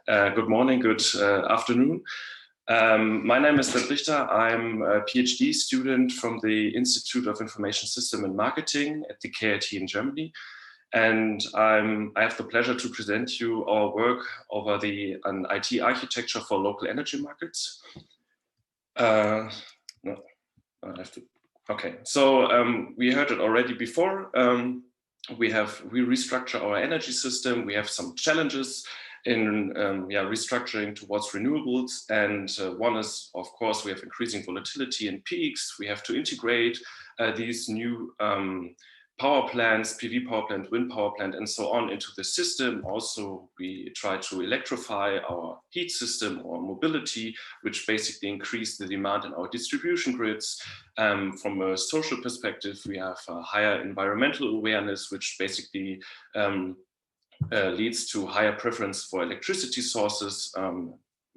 Good morning, good afternoon. My name is Staudt Richter. I'm a PhD student from the Institute of Information System and Marketing at the KIT in Germany. And I have the pleasure to present you our work over an IT architecture for local energy markets. No, I have to. Okay, so we heard it already before. We restructure our energy system. We have some challenges in restructuring towards renewables, and one is, of course, we have increasing volatility and peaks. We have to integrate these new power plants, PV power plant, wind power plant, and so on into the system. Also, we try to electrify our heat system or mobility, which basically increase the demand in our distribution grids. From a social perspective, we have a higher environmental awareness, which basically leads to higher preference for electricity sources,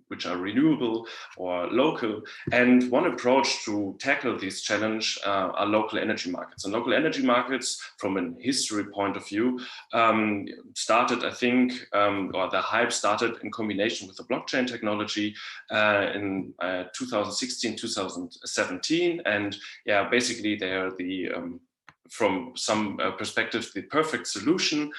which are renewable or local. And one approach to tackle this challenge are local energy markets. And local energy markets, from a history point of view, started, I think, or the hype started in combination with the blockchain technology in 2016, 2017. And yeah, basically they are the, from some perspectives, the perfect solution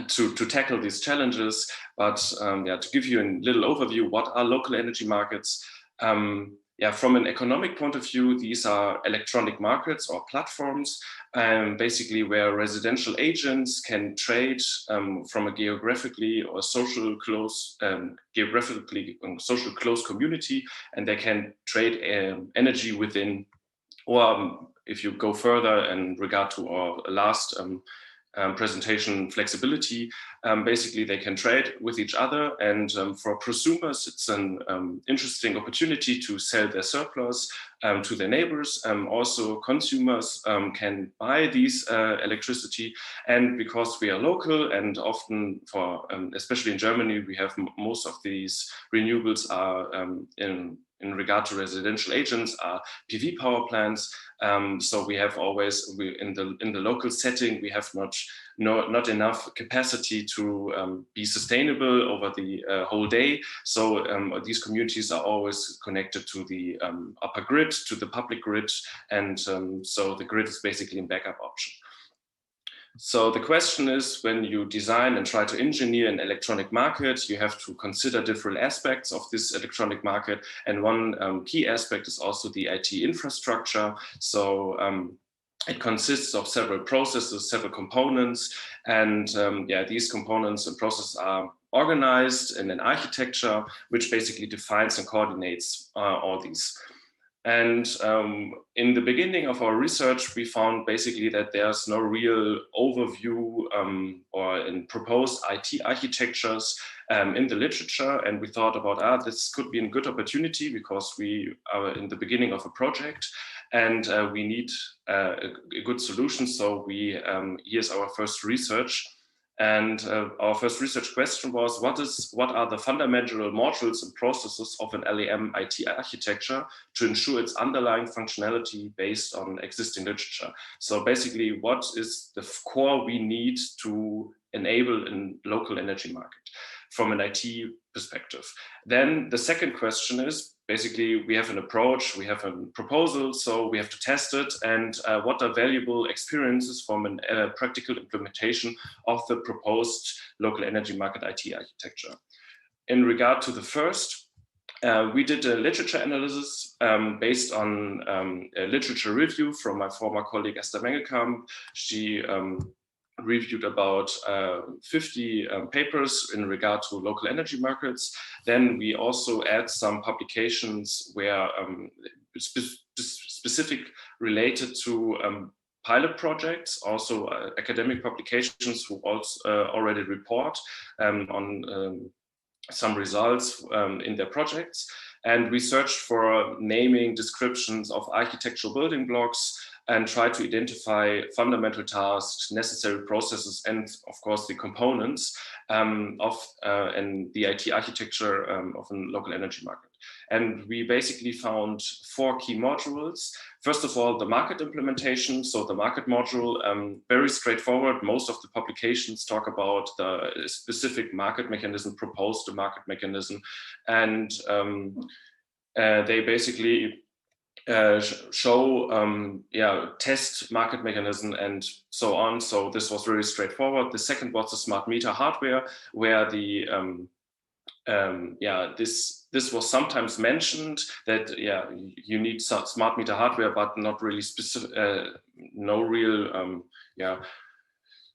to tackle these challenges. But to give you a little overview, what are local energy markets? From an economic point of view, these are electronic markets or platforms, basically where residential agents can trade from a geographically or social close community, and they can trade energy within, or if you go further in regard to our last presentation, flexibility, basically they can trade with each other, and for prosumers it's an interesting opportunity to sell their surplus to their neighbors. Also consumers can buy these electricity, and because we are local and often for especially in Germany we have most of these renewables are in regard to residential agents are PV power plants. So we have always, in the local setting, we have not enough capacity to be sustainable over the whole day. So these communities are always connected to the upper grid, to the public grid. And so the grid is basically a backup option. So the question is, when you design and try to engineer an electronic market, you have to consider different aspects of this electronic market. And one key aspect is also the IT infrastructure. So it consists of several processes, several components. And these components and processes are organized in an architecture, which basically defines and coordinates all these. And in the beginning of our research, we found basically that there's no real overview or in proposed IT architectures in the literature. And we thought about, this could be a good opportunity because we are in the beginning of a project and we need a good solution. So here's our first research. And our first research question was, what are the fundamental modules and processes of an LEM IT architecture to ensure its underlying functionality based on existing literature? So basically, what is the core we need to enable a local energy market from an IT perspective? Then the second question is, basically, we have an approach, we have a proposal, so we have to test it, and what are valuable experiences from a practical implementation of the proposed local energy market IT architecture. In regard to the first, we did a literature analysis based on a literature review from my former colleague Esther Mengelkamp. She reviewed about 50 papers in regard to local energy markets. Then we also add some publications where specific related to pilot projects, also academic publications who also already report on some results in their projects. And we searched for naming descriptions of architectural building blocks and try to identify fundamental tasks, necessary processes, and of course the components of the IT architecture of a local energy market. And we basically found 4 key modules. First of all, the market implementation. So the market module, very straightforward. Most of the publications talk about the specific market mechanism, proposed a market mechanism. And they basically show, test market mechanism and so on. So this was very straightforward. The second was the smart meter hardware, where the this was sometimes mentioned that you need some smart meter hardware, but not really specific, no real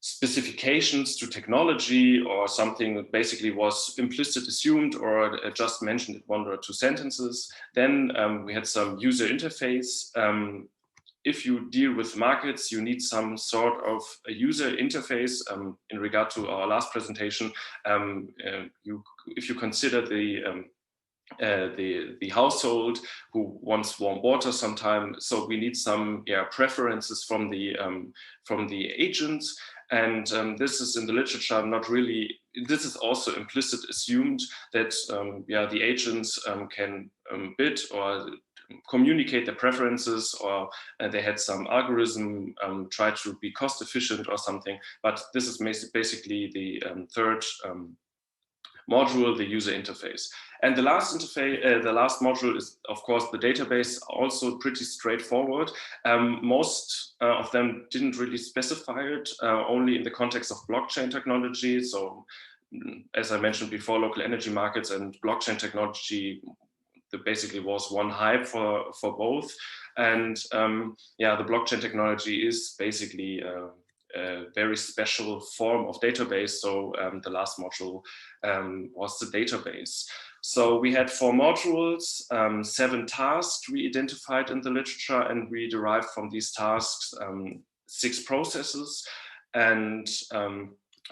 specifications to technology or something. Basically was implicit assumed or just mentioned in 1 or 2 sentences. Then we had some user interface. If you deal with markets, you need some sort of a user interface. In regard to our last presentation, if you consider the household who wants warm water sometime, so we need some preferences from the agents. And this is in the literature not really. This is also implicit assumed that the agents can bid or communicate their preferences, or they had some algorithm try to be cost efficient or something. But this is basically the third module, the user interface. And the last interface, the last module is, of course, the database, also pretty straightforward. Most of them didn't really specify it, only in the context of blockchain technology. So as I mentioned before, local energy markets and blockchain technology, there basically was one hype for both. And the blockchain technology is basically a very special form of database. So the last module was the database. So we had 4 modules, 7 tasks we identified in the literature, and we derived from these tasks 6 processes and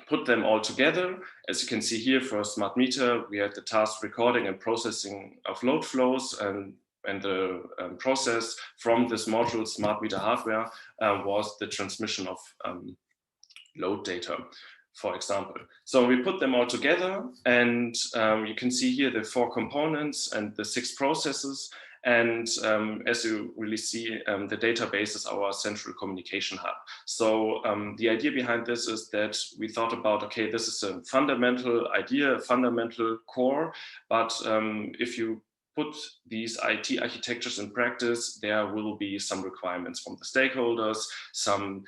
put them all together. As you can see here, for a smart meter, we had the task recording and processing of load flows, and the process from this module, smart meter hardware, was the transmission of load data, for example. So we put them all together, and you can see here the 4 components and the 6 processes. And as you really see, the database is our central communication hub. So the idea behind this is that we thought about, okay, this is a fundamental idea, a fundamental core, but if you put these IT architectures in practice, there will be some requirements from the stakeholders, some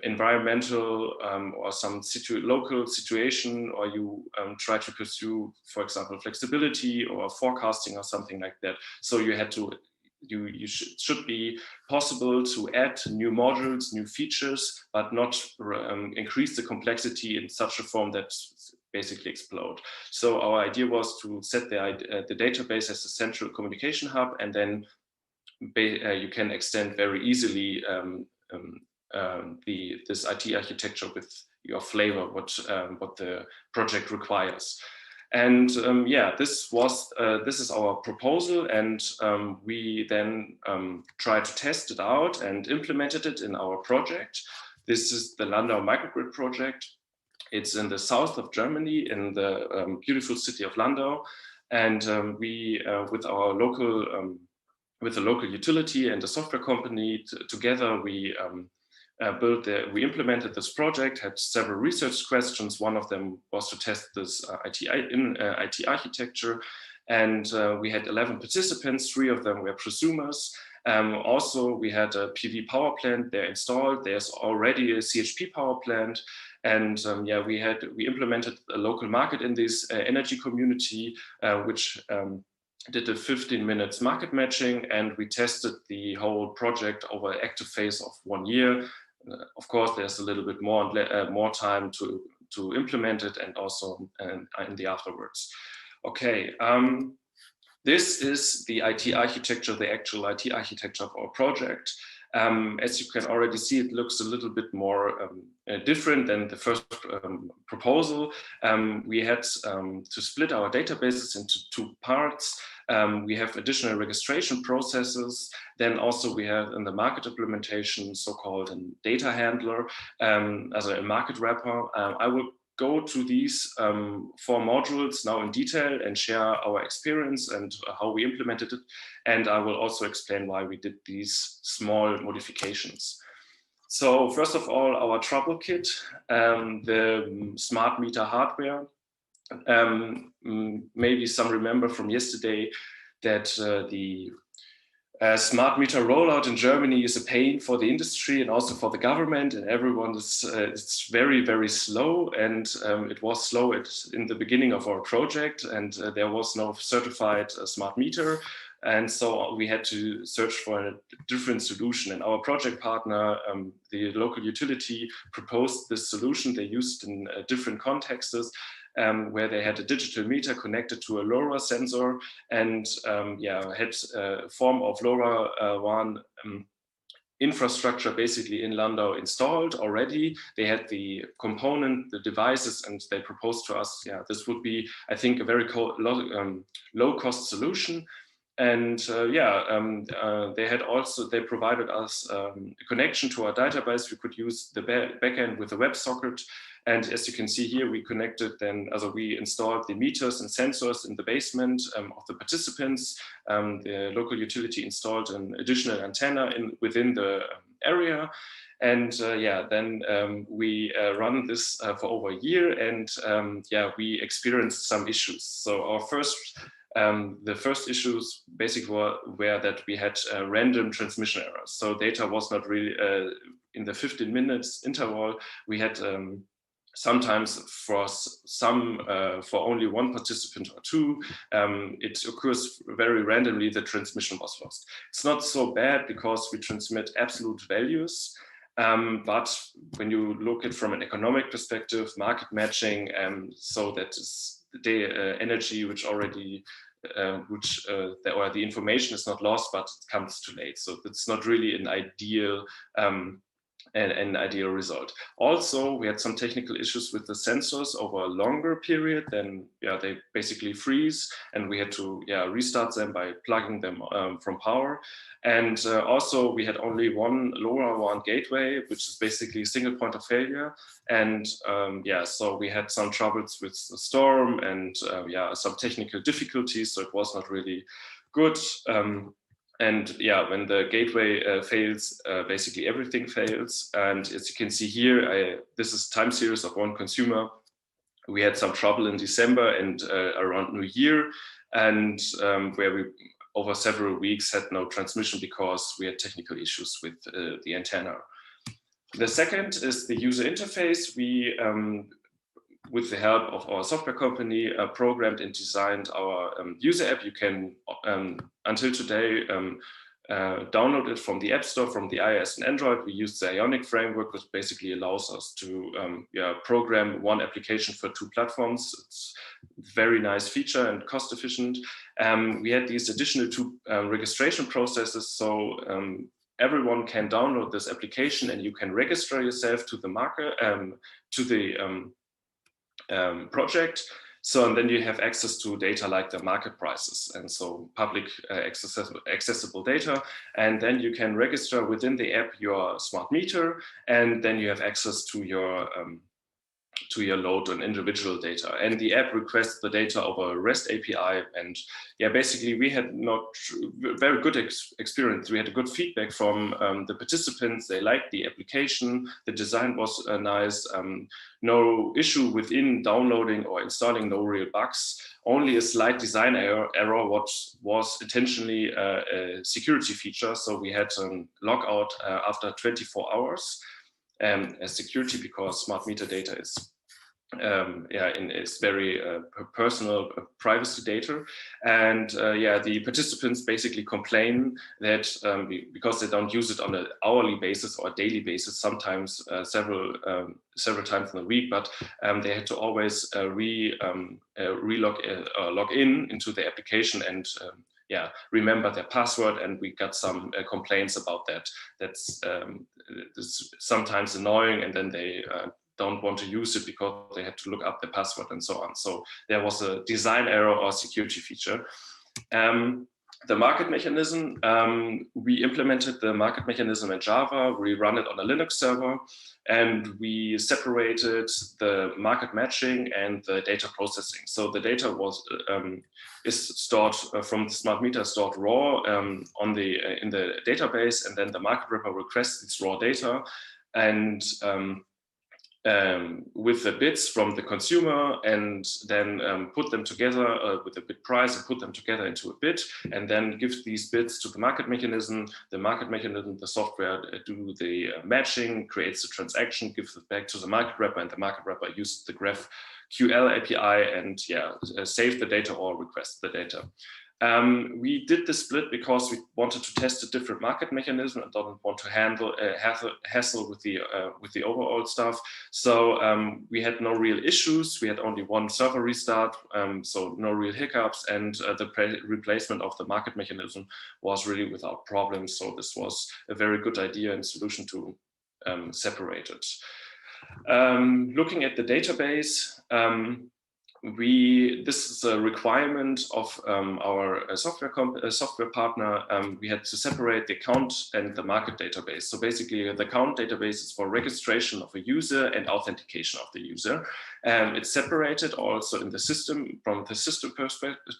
environmental or some local situation, or you try to pursue, for example, flexibility or forecasting or something like that. So you had to, should be possible to add new modules, new features, but not increase the complexity in such a form that basically explode. So our idea was to set the database as a central communication hub, and then you can extend very easily this IT architecture with your flavor, what the project requires. And this is our proposal, and we then tried to test it out and implemented it in our project. This is the Landau microgrid project. It's in the south of Germany, in the beautiful city of Landau, and we with our local with the local utility and the software company together, we implemented this project, had several research questions. One of them was to test this IT architecture. And we had 11 participants, 3 of them were prosumers. Also, we had a PV power plant there installed. There's already a CHP power plant. And we implemented a local market in this energy community, which did a 15 minutes market matching, and we tested the whole project over an active phase of 1 year. Of course, there's a little bit more time to implement it, and also in the afterwards. Okay, this is the IT architecture, the actual IT architecture of our project. As you can already see, it looks a little bit more different than the first proposal. We had to split our databases into 2 parts. We have additional registration processes. Then also we have in the market implementation, so-called a data handler, as a market wrapper. I will go to these 4 modules now in detail and share our experience and how we implemented it. And I will also explain why we did these small modifications. So first of all, our trouble kit, the smart meter hardware. Maybe some remember from yesterday that the smart meter rollout in Germany is a pain for the industry and also for the government, and everyone is it's very, very slow, and it was slow in the beginning of our project, and there was no certified smart meter, and so we had to search for a different solution. And our project partner, the local utility, proposed this solution. They used in different contexts, where they had a digital meter connected to a LoRa sensor, and had a form of LoRaWAN infrastructure basically in Landau installed already. They had the component, the devices, and they proposed to us, this would be, I think, a very low cost solution. And they provided us a connection to our database. We could use the backend with a WebSocket. And as you can see here, we connected we installed the meters and sensors in the basement of the participants. The local utility installed an additional antenna within the area. And we run this for over a year, and we experienced some issues. So our the first issues basically were that we had random transmission errors. So data was not really in the 15 minutes interval. We had sometimes for only one participant or two, it occurs very randomly, the transmission was lost. It's not so bad because we transmit absolute values. But when you look at it from an economic perspective, market matching, so that is the energy which already or the information is not lost, but it comes too late. So it's not really an ideal result. Also, we had some technical issues with the sensors over a longer period. Then they basically freeze, and we had to restart them by plugging them from power. And also we had only one LoRaWAN gateway, which is basically a single point of failure. And so we had some troubles with the storm and some technical difficulties. So it was not really good. And when the gateway fails, basically everything fails. And as you can see here, this is time series of one consumer. We had some trouble in December and around New Year, and where we over several weeks had no transmission because we had technical issues with the antenna. The second is the user interface. We with the help of our software company, programmed and designed our user app. You can, until today, download it from the App Store, from the iOS and Android. We use the Ionic framework, which basically allows us to program one application for 2 platforms. It's a very nice feature and cost efficient. We had these additional 2 registration processes. So everyone can download this application, and you can register yourself to the project. So, and then you have access to data like the market prices, and so public accessible data. And then you can register within the app your smart meter, and then you have access to your load on individual data. And the app requests the data over REST API. And basically we had not very good experience. We had a good feedback from the participants. They liked the application. The design was nice. No issue within downloading or installing, no real bugs. Only a slight design error, what was intentionally a security feature. So we had logout after 24 hours. As security, because smart meter data is it's very personal privacy data, and the participants basically complain that because they don't use it on an hourly basis or a daily basis, sometimes several times in a week, but they had to always log in into the application and remember their password, and we got some complaints about that. That's sometimes annoying, and then they don't want to use it because they had to look up the password and so on. So there was a design error or security feature. The market mechanism, we implemented the market mechanism in Java. We run it on a Linux server, and we separated the market matching and the data processing. So the data is stored from the smart meter, stored raw in the database, and then the market wrapper requests this raw data, and with the bits from the consumer, and then put them together with a bit price and put them together into a bit, and then give these bits to the market mechanism. The market mechanism, the software do the matching, creates the transaction, gives it back to the market wrapper, and the market wrapper uses the GraphQL API and save the data or request the data. We did the split because we wanted to test a different market mechanism and don't want to handle hassle with the overall stuff. So we had no real issues. We had only one server restart, so no real hiccups, and the replacement of the market mechanism was really without problems. So this was a very good idea and solution to separate it. Looking at the database, this is a requirement of our software partner. We had to separate the account and the market database. So basically, the account database is for registration of a user and authentication of the user. It's separated also in the system from the system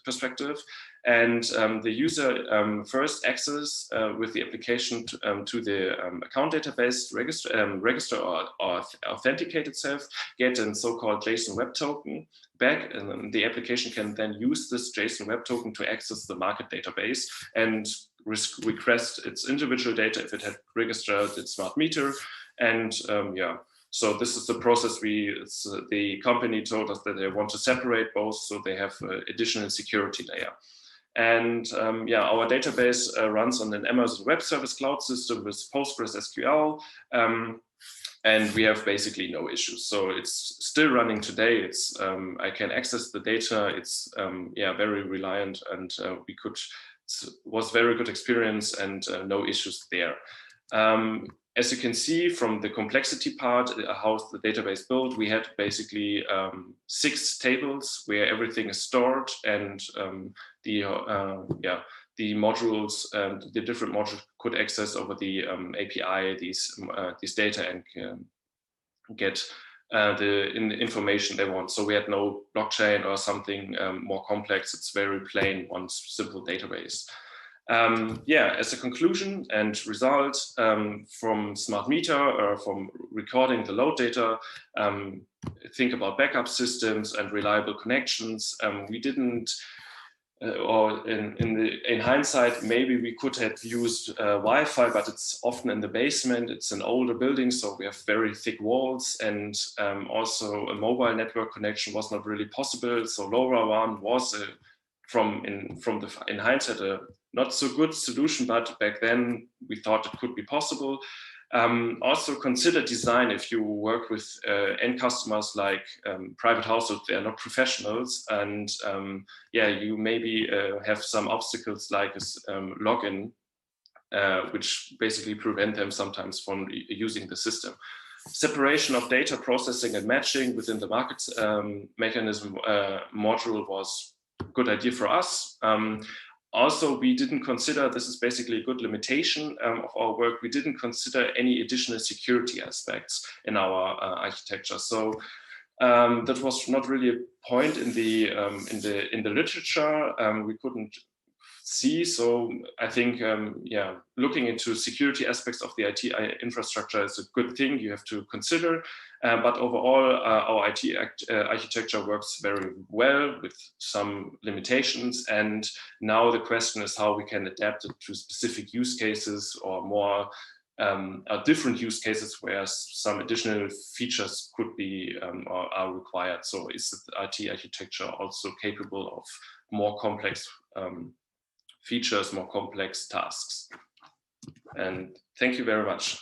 perspective. And the user first access with the application to the account database, register or authenticate itself, get a so-called JSON Web Token back, and then the application can then use this JSON Web Token to access the market database and request its individual data if it had registered its smart meter. And so this is the process. The company told us that they want to separate both, so they have additional security layer. And our database runs on an Amazon Web Service cloud system with PostgreSQL. And we have basically no issues. So it's still running today. I can access the data. It's very reliant, and was very good experience, and no issues there. As you can see from the complexity part, how the database built, we had basically 6 tables where everything is stored, and the modules and the different modules could access over the API these data and get the information they want. So we had no blockchain or something more complex. It's very plain, one simple database. As a conclusion and result from smart meter or from recording the load data, think about backup systems and reliable connections. We didn't, or in hindsight, maybe we could have used Wi-Fi, but it's often in the basement. It's an older building, so we have very thick walls, and also a mobile network connection was not really possible. So LoRaWAN was in hindsight a not so good solution, but back then we thought it could be possible. Also consider design if you work with end customers like private households. They are not professionals, and you maybe have some obstacles like login, which basically prevent them sometimes from using the system. Separation of data processing and matching within the market mechanism module was a good idea for us. Also, we didn't consider, this is basically a good limitation of our work, we didn't consider any additional security aspects in our architecture. So that was not really a point in the literature. We couldn't see. So I think, looking into security aspects of the IT infrastructure is a good thing you have to consider. But overall, our IT architecture works very well with some limitations. And now the question is how we can adapt it to specific use cases or more different use cases where some additional features could be or are required. So is the IT architecture also capable of more complex features, more complex tasks? And thank you very much.